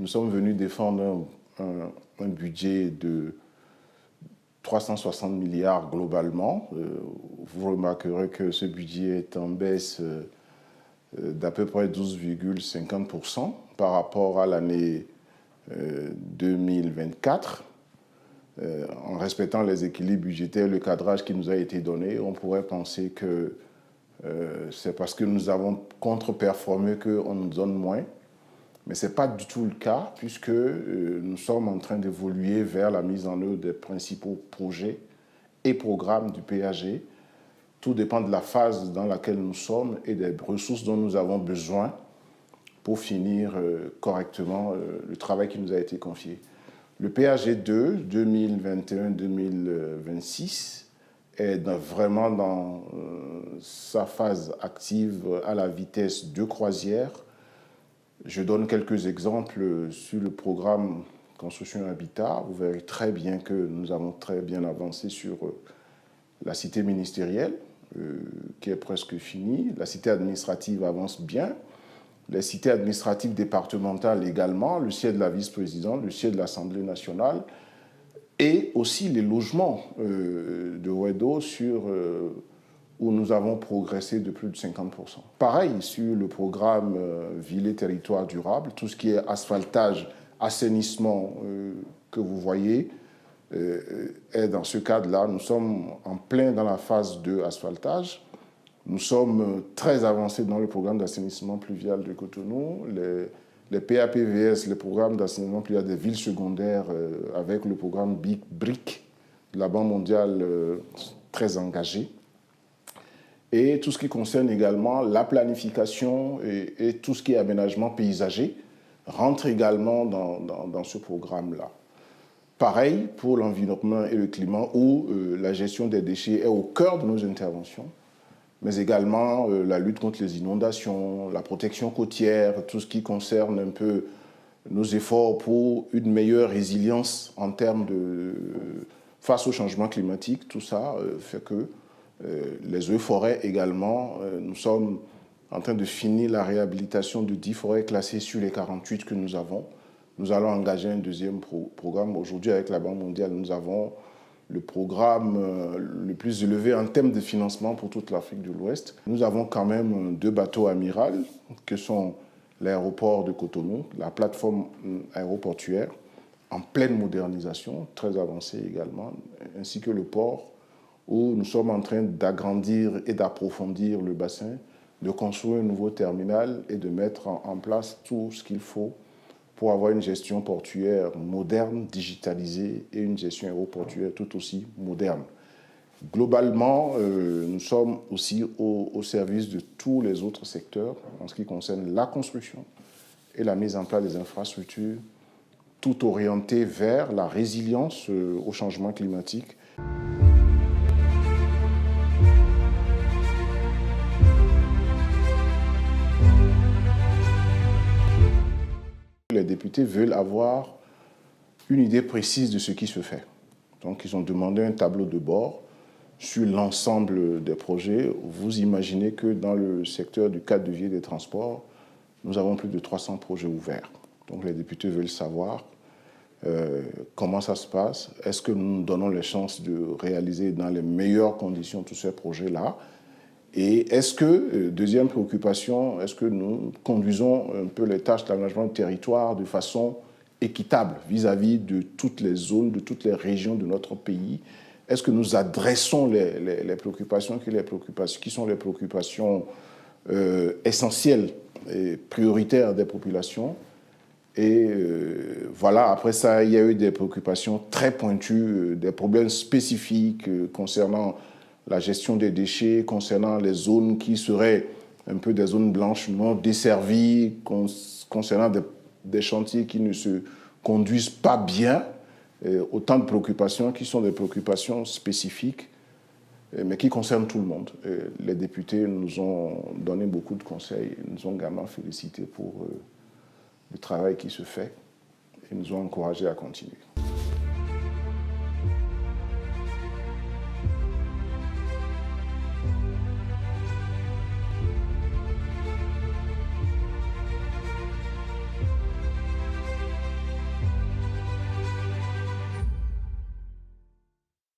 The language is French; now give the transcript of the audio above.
sommes venus défendre un budget de 360 milliards globalement. Vous remarquerez que ce budget est en baisse d'à peu près 12,50% par rapport à l'année 2024. En respectant les équilibres budgétaires, le cadrage qui nous a été donné, on pourrait penser que c'est parce que nous avons contre-performé qu'on nous donne moins. Mais ce n'est pas du tout le cas, puisque nous sommes en train d'évoluer vers la mise en œuvre des principaux projets et programmes du PAG. Tout dépend de la phase dans laquelle nous sommes et des ressources dont nous avons besoin pour finir correctement le travail qui nous a été confié. Le PAG 2, 2021-2026, est vraiment dans sa phase active à la vitesse de croisière. Je donne quelques exemples sur le programme Construction Habitat. Vous verrez très bien que nous avons très bien avancé sur la cité ministérielle, qui est presque finie. La cité administrative avance bien. Les cités administratives départementales également, le siège de la vice-présidente, le siège de l'Assemblée nationale, et aussi les logements de Wedo où nous avons progressé de plus de 50%. Pareil sur le programme Ville et Territoire Durable, tout ce qui est asphaltage, assainissement que vous voyez est dans ce cadre-là. Nous sommes en plein dans la phase de asphaltage. Nous sommes très avancés dans le programme d'assainissement pluvial de Cotonou. Les PAPVS, les programmes d'assainissement pluvial des villes secondaires avec le programme BRIC de la Banque mondiale très engagé. Et tout ce qui concerne également la planification et tout ce qui est aménagement paysager rentre également dans ce programme-là. Pareil pour l'environnement et le climat où la gestion des déchets est au cœur de nos interventions, mais également la lutte contre les inondations, la protection côtière, tout ce qui concerne un peu nos efforts pour une meilleure résilience en termes face au changement climatique. Tout ça fait que les eaux-forêts également, nous sommes en train de finir la réhabilitation de 10 forêts classées sur les 48 que nous avons. Nous allons engager un deuxième programme. Aujourd'hui, avec la Banque mondiale, nous avons le programme le plus élevé en termes de financement pour toute l'Afrique de l'Ouest. Nous avons quand même 2 bateaux amiral, que sont l'aéroport de Cotonou, la plateforme aéroportuaire, en pleine modernisation, très avancée également, ainsi que le port, où nous sommes en train d'agrandir et d'approfondir le bassin, de construire un nouveau terminal et de mettre en place tout ce qu'il faut pour avoir une gestion portuaire moderne, digitalisée et une gestion aéroportuaire tout aussi moderne. Globalement, nous sommes aussi au service de tous les autres secteurs en ce qui concerne la construction et la mise en place des infrastructures, tout orienté vers la résilience au changement climatique. Les députés veulent avoir une idée précise de ce qui se fait. Donc, ils ont demandé un tableau de bord sur l'ensemble des projets. Vous imaginez que dans le secteur du cadre de vie et des transports, nous avons plus de 300 projets ouverts. Donc, les députés veulent savoir comment ça se passe. Est-ce que nous nous donnons les chances de réaliser dans les meilleures conditions tous ces projets-là? Et est-ce que, deuxième préoccupation, est-ce que nous conduisons un peu les tâches d'aménagement du territoire de façon équitable vis-à-vis de toutes les zones, de toutes les régions de notre pays? Est-ce que nous adressons les préoccupations qui sont les préoccupations essentielles et prioritaires des populations? Et voilà, après ça, il y a eu des préoccupations très pointues, des problèmes spécifiques concernant la gestion des déchets, concernant les zones qui seraient un peu des zones blanches non desservies, concernant des chantiers qui ne se conduisent pas bien. Autant de préoccupations qui sont des préoccupations spécifiques, mais qui concernent tout le monde. Les députés nous ont donné beaucoup de conseils, nous ont également félicité pour le travail qui se fait et nous ont encouragés à continuer.